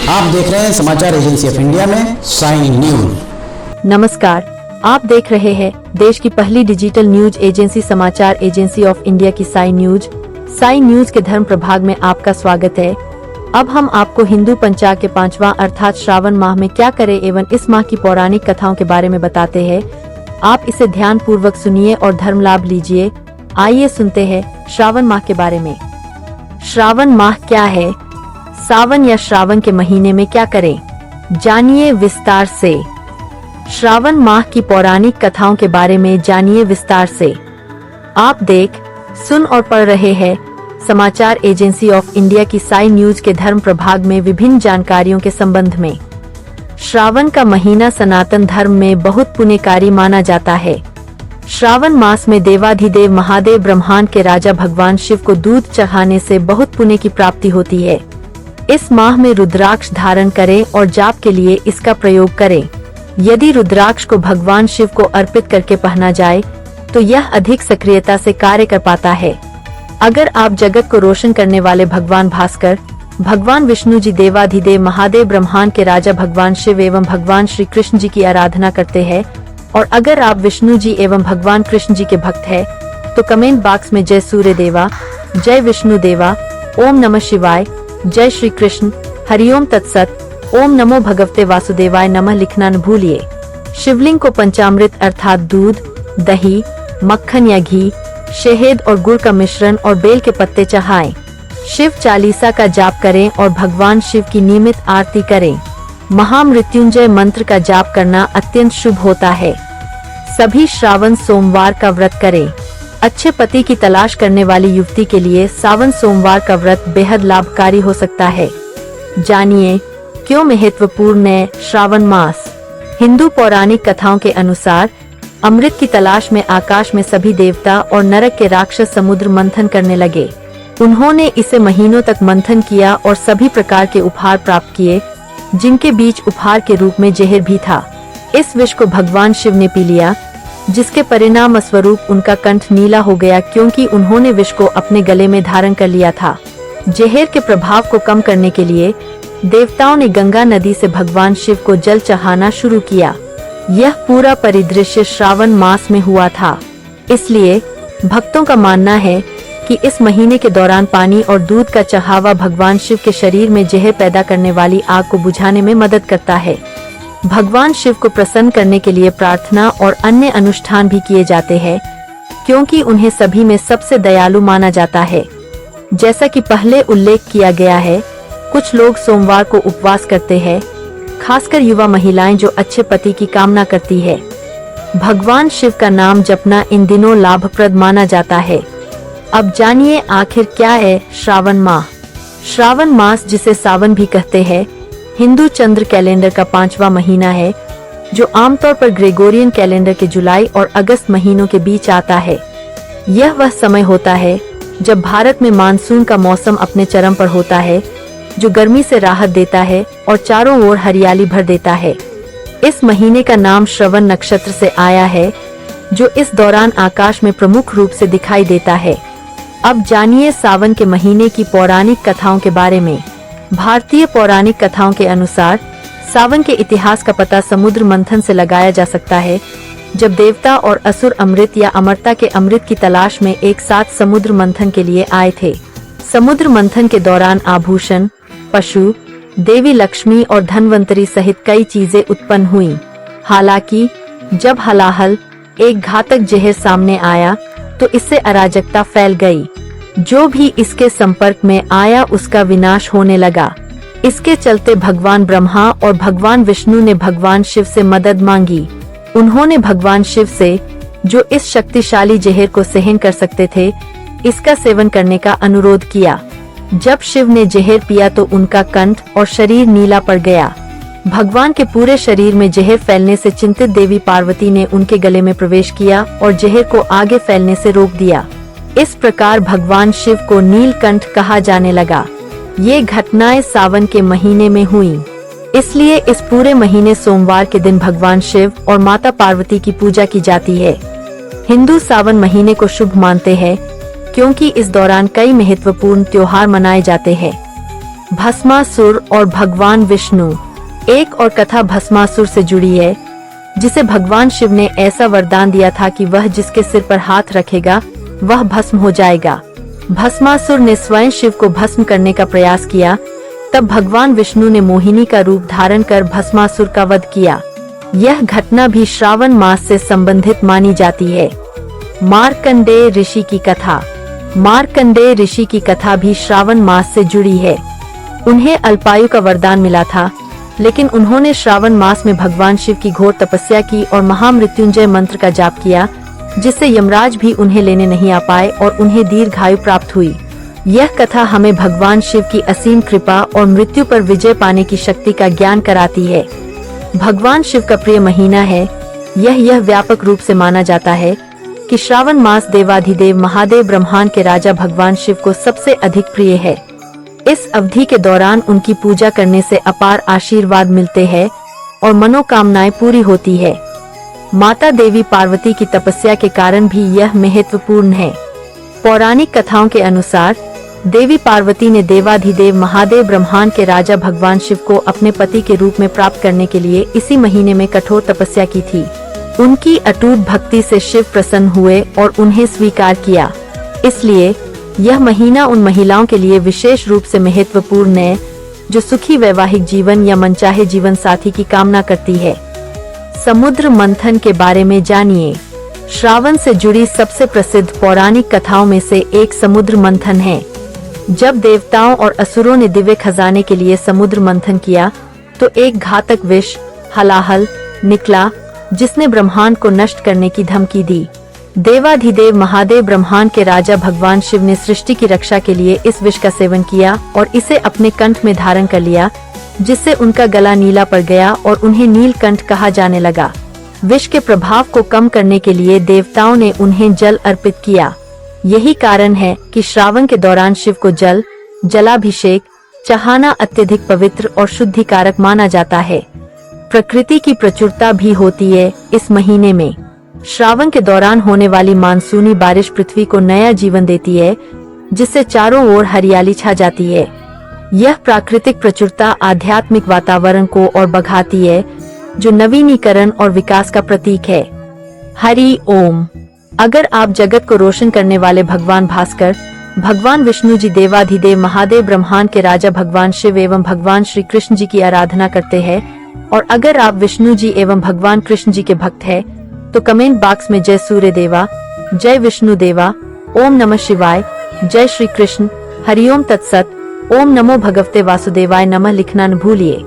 आप देख रहे हैं समाचार एजेंसी ऑफ इंडिया में साइन न्यूज। नमस्कार, आप देख रहे हैं देश की पहली डिजिटल न्यूज एजेंसी समाचार एजेंसी ऑफ इंडिया की साइन न्यूज। साइन न्यूज के धर्म प्रभाग में आपका स्वागत है। अब हम आपको हिंदू पंचाग के 5वां अर्थात श्रावण माह में क्या करें एवं इस माह की पौराणिक कथाओं के बारे में बताते हैं। आप इसे ध्यान पूर्वक सुनिए और धर्म लाभ लीजिए। आइए सुनते हैं श्रावण माह के बारे में। श्रावण माह क्या है? सावन या श्रावण के महीने में क्या करें, जानिए विस्तार से। श्रावण माह की पौराणिक कथाओं के बारे में जानिए विस्तार से। आप देख, सुन और पढ़ रहे हैं समाचार एजेंसी ऑफ इंडिया की साइन न्यूज के धर्म प्रभाग में विभिन्न जानकारियों के संबंध में। श्रावण का महीना सनातन धर्म में बहुत पुण्यकारी माना जाता है। श्रावण मास में देवाधिदेव महादेव ब्रह्मांड के राजा भगवान शिव को दूध चढ़ाने से बहुत पुण्य की प्राप्ति होती है। इस माह में रुद्राक्ष धारण करें और जाप के लिए इसका प्रयोग करें। यदि रुद्राक्ष को भगवान शिव को अर्पित करके पहना जाए तो यह अधिक सक्रियता से कार्य कर पाता है। अगर आप जगत को रोशन करने वाले भगवान भास्कर, भगवान विष्णु जी, देवाधिदेव महादेव ब्रह्मांड के राजा भगवान शिव एवं भगवान श्री कृष्ण जी की आराधना करते हैं और अगर आप विष्णु जी एवं भगवान कृष्ण जी के भक्त हैं, तो कमेंट बॉक्स में जय सूर्य देवा, जय विष्णु देवा, ओम नमः शिवाय, जय श्री कृष्ण, हरिओम तत्सत, ओम नमो भगवते वासुदेवाय नमः लिखना न भूलिए। शिवलिंग को पंचामृत अर्थात दूध, दही, मक्खन या घी, शहद और गुड़ का मिश्रण और बेल के पत्ते चढ़ाएं। शिव चालीसा का जाप करें और भगवान शिव की नियमित आरती करें। महामृत्युंजय मंत्र का जाप करना अत्यंत शुभ होता है। सभी श्रावण सोमवार का व्रत करें। अच्छे पति की तलाश करने वाली युवती के लिए सावन सोमवार का व्रत बेहद लाभकारी हो सकता है। जानिए क्यों महत्वपूर्ण है श्रावण मास। हिंदू पौराणिक कथाओं के अनुसार अमृत की तलाश में आकाश में सभी देवता और नरक के राक्षस समुद्र मंथन करने लगे। उन्होंने इसे महीनों तक मंथन किया और सभी प्रकार के उपहार प्राप्त किए, जिनके बीच उपहार के रूप में जहर भी था। इस विष को भगवान शिव ने पी लिया, जिसके परिणाम स्वरूप उनका कंठ नीला हो गया, क्योंकि उन्होंने विष को अपने गले में धारण कर लिया था। जहर के प्रभाव को कम करने के लिए देवताओं ने गंगा नदी से भगवान शिव को जल चढ़ाना शुरू किया। यह पूरा परिदृश्य श्रावण मास में हुआ था। इसलिए भक्तों का मानना है कि इस महीने के दौरान पानी और दूध का चढ़ावा भगवान शिव के शरीर में जहर पैदा करने वाली आग को बुझाने में मदद करता है। भगवान शिव को प्रसन्न करने के लिए प्रार्थना और अन्य अनुष्ठान भी किए जाते हैं, क्योंकि उन्हें सभी में सबसे दयालु माना जाता है। जैसा कि पहले उल्लेख किया गया है, कुछ लोग सोमवार को उपवास करते हैं, खासकर युवा महिलाएं जो अच्छे पति की कामना करती है। भगवान शिव का नाम जपना इन दिनों लाभप्रद माना जाता है। अब जानिए आखिर क्या है श्रावण माह। श्रावण मास, जिसे सावन भी कहते हैं, हिंदू चंद्र कैलेंडर का 5वां महीना है, जो आमतौर पर ग्रेगोरियन कैलेंडर के जुलाई और अगस्त महीनों के बीच आता है। यह वह समय होता है जब भारत में मानसून का मौसम अपने चरम पर होता है, जो गर्मी से राहत देता है और चारों ओर हरियाली भर देता है। इस महीने का नाम श्रवण नक्षत्र से आया है, जो इस दौरान आकाश में प्रमुख रूप से दिखाई देता है। अब जानिए सावन के महीने की पौराणिक कथाओं के बारे में। भारतीय पौराणिक कथाओं के अनुसार सावन के इतिहास का पता समुद्र मंथन से लगाया जा सकता है, जब देवता और असुर अमृत या अमरता के अमृत की तलाश में एक साथ समुद्र मंथन के लिए आए थे। समुद्र मंथन के दौरान आभूषण, पशु, देवी लक्ष्मी और धनवंतरी सहित कई चीजें उत्पन्न हुईं। हालांकि जब हलाहल एक घातक जहर सामने आया तो इससे अराजकता फैल गई। जो भी इसके संपर्क में आया उसका विनाश होने लगा। इसके चलते भगवान ब्रह्मा और भगवान विष्णु ने भगवान शिव से मदद मांगी। उन्होंने भगवान शिव से, जो इस शक्तिशाली जहर को सहन कर सकते थे, इसका सेवन करने का अनुरोध किया। जब शिव ने जहर पिया तो उनका कंठ और शरीर नीला पड़ गया। भगवान के पूरे शरीर में जहर फैलने से चिंतित देवी पार्वती ने उनके गले में प्रवेश किया और जहर को आगे फैलने से रोक दिया। इस प्रकार भगवान शिव को नीलकंठ कहा जाने लगा। ये घटनाएं सावन के महीने में हुई, इसलिए इस पूरे महीने सोमवार के दिन भगवान शिव और माता पार्वती की पूजा की जाती है। हिंदू सावन महीने को शुभ मानते हैं, क्योंकि इस दौरान कई महत्वपूर्ण त्योहार मनाए जाते हैं। भस्मासुर और भगवान विष्णु। एक और कथा भस्मासुर से जुड़ी है, जिसे भगवान शिव ने ऐसा वरदान दिया था कि वह जिसके सिर पर हाथ रखेगा वह भस्म हो जाएगा। भस्मासुर ने स्वयं शिव को भस्म करने का प्रयास किया, तब भगवान विष्णु ने मोहिनी का रूप धारण कर भस्मासुर का वध किया। यह घटना भी श्रावण मास से संबंधित मानी जाती है। मार्कंडेय ऋषि की कथा। मार्कंडेय ऋषि की कथा भी श्रावण मास से जुड़ी है। उन्हें अल्पायु का वरदान मिला था, लेकिन उन्होंने श्रावण मास में भगवान शिव की घोर तपस्या की और महामृत्युंजय मंत्र का जाप किया, जिससे यमराज भी उन्हें लेने नहीं आ पाए और उन्हें दीर्घायु प्राप्त हुई। यह कथा हमें भगवान शिव की असीम कृपा और मृत्यु पर विजय पाने की शक्ति का ज्ञान कराती है। भगवान शिव का प्रिय महीना है। यह व्यापक रूप से माना जाता है कि श्रावण मास देवाधिदेव महादेव ब्रह्मांड के राजा भगवान शिव को सबसे अधिक प्रिय है। इस अवधि के दौरान उनकी पूजा करने से अपार आशीर्वाद मिलते हैं और मनोकामनाएं पूरी होती है। माता देवी पार्वती की तपस्या के कारण भी यह महत्वपूर्ण है। पौराणिक कथाओं के अनुसार देवी पार्वती ने देवाधिदेव महादेव ब्रह्मांड के राजा भगवान शिव को अपने पति के रूप में प्राप्त करने के लिए इसी महीने में कठोर तपस्या की थी। उनकी अटूट भक्ति से शिव प्रसन्न हुए और उन्हें स्वीकार किया। इसलिए यह महीना उन महिलाओं के लिए विशेष रूप से महत्वपूर्ण है जो सुखी वैवाहिक जीवन या मनचाहे जीवन साथी की कामना करती है। समुद्र मंथन के बारे में जानिए। श्रावण से जुड़ी सबसे प्रसिद्ध पौराणिक कथाओं में से एक समुद्र मंथन है। जब देवताओं और असुरों ने दिव्य खजाने के लिए समुद्र मंथन किया, तो एक घातक विष हलाहल निकला, जिसने ब्रह्मांड को नष्ट करने की धमकी दी। देवाधिदेव महादेव ब्रह्मांड के राजा भगवान शिव ने सृष्टि की रक्षा के लिए इस विष का सेवन किया और इसे अपने कंठ में धारण कर लिया, जिससे उनका गला नीला पड़ गया और उन्हें नीलकंठ कहा जाने लगा। विष के प्रभाव को कम करने के लिए देवताओं ने उन्हें जल अर्पित किया। यही कारण है कि श्रावण के दौरान शिव को जलाभिषेक चढ़ाना अत्यधिक पवित्र और शुद्धिकारक माना जाता है। प्रकृति की प्रचुरता भी होती है इस महीने में। श्रावण के दौरान होने वाली मानसूनी बारिश पृथ्वी को नया जीवन देती है, जिससे चारों ओर हरियाली छा जाती है। यह प्राकृतिक प्रचुरता आध्यात्मिक वातावरण को और बढ़ाती है, जो नवीनीकरण और विकास का प्रतीक है। हरि ओम। अगर आप जगत को रोशन करने वाले भगवान भास्कर, भगवान विष्णु जी, देवाधिदेव महादेव ब्रह्मांड के राजा भगवान शिव एवं भगवान श्री कृष्ण जी की आराधना करते हैं, और अगर आप विष्णु जी एवं भगवान कृष्ण जी के भक्त हैं, तो कमेंट बॉक्स में जय सूर्य देवा, जय विष्णु देवा, ओम नमः शिवाय, जय श्री कृष्ण, हरिओम तत्सत, ओम नमो भगवते वासुदेवाय नमः लिखना न भूलिए।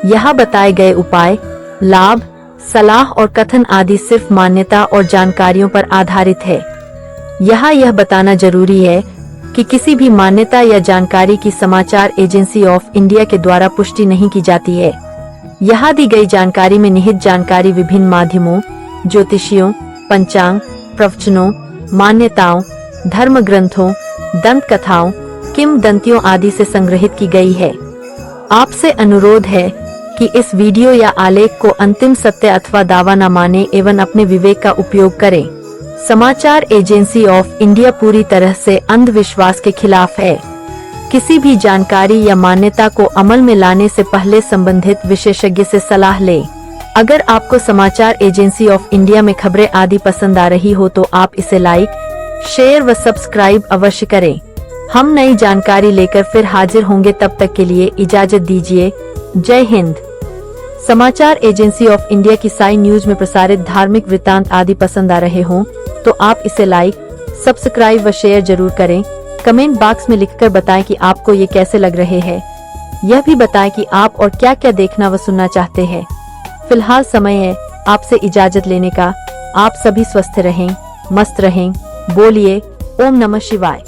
यहाँ बताए गए उपाय, लाभ, सलाह और कथन आदि सिर्फ मान्यता और जानकारियों पर आधारित है। यहाँ यह बताना जरूरी है कि किसी भी मान्यता या जानकारी की समाचार एजेंसी ऑफ इंडिया के द्वारा पुष्टि नहीं की जाती है। यहाँ दी गई जानकारी में निहित जानकारी विभिन्न माध्यमों, ज्योतिषियों, पंचांग, प्रवचनों, मान्यताओं, धर्म ग्रंथों, दंत कथाओं, किंवदंतियों आदि से संग्रहित की गई है। आपसे अनुरोध है कि इस वीडियो या आलेख को अंतिम सत्य अथवा दावा न माने एवं अपने विवेक का उपयोग करें। समाचार एजेंसी ऑफ इंडिया पूरी तरह से अंधविश्वास के खिलाफ है। किसी भी जानकारी या मान्यता को अमल में लाने से पहले संबंधित विशेषज्ञ से सलाह लें। अगर आपको समाचार एजेंसी ऑफ इंडिया में खबरें आदि पसंद आ रही हो तो आप इसे लाइक, शेयर व सब्सक्राइब अवश्य करें। हम नई जानकारी लेकर फिर हाजिर होंगे, तब तक के लिए इजाजत दीजिए। जय हिंद। समाचार एजेंसी ऑफ इंडिया की साई न्यूज में प्रसारित धार्मिक वृत्तांत आदि पसंद आ रहे हों तो आप इसे लाइक, सब्सक्राइब व शेयर जरूर करें। कमेंट बॉक्स में लिखकर बताएं कि आपको ये कैसे लग रहे हैं। यह भी बताएं कि आप और क्या क्या देखना व सुनना चाहते हैं। फिलहाल समय है आपसे इजाजत लेने का। आप सभी स्वस्थ रहें, मस्त रहें। बोलिए ओम नमः शिवाय।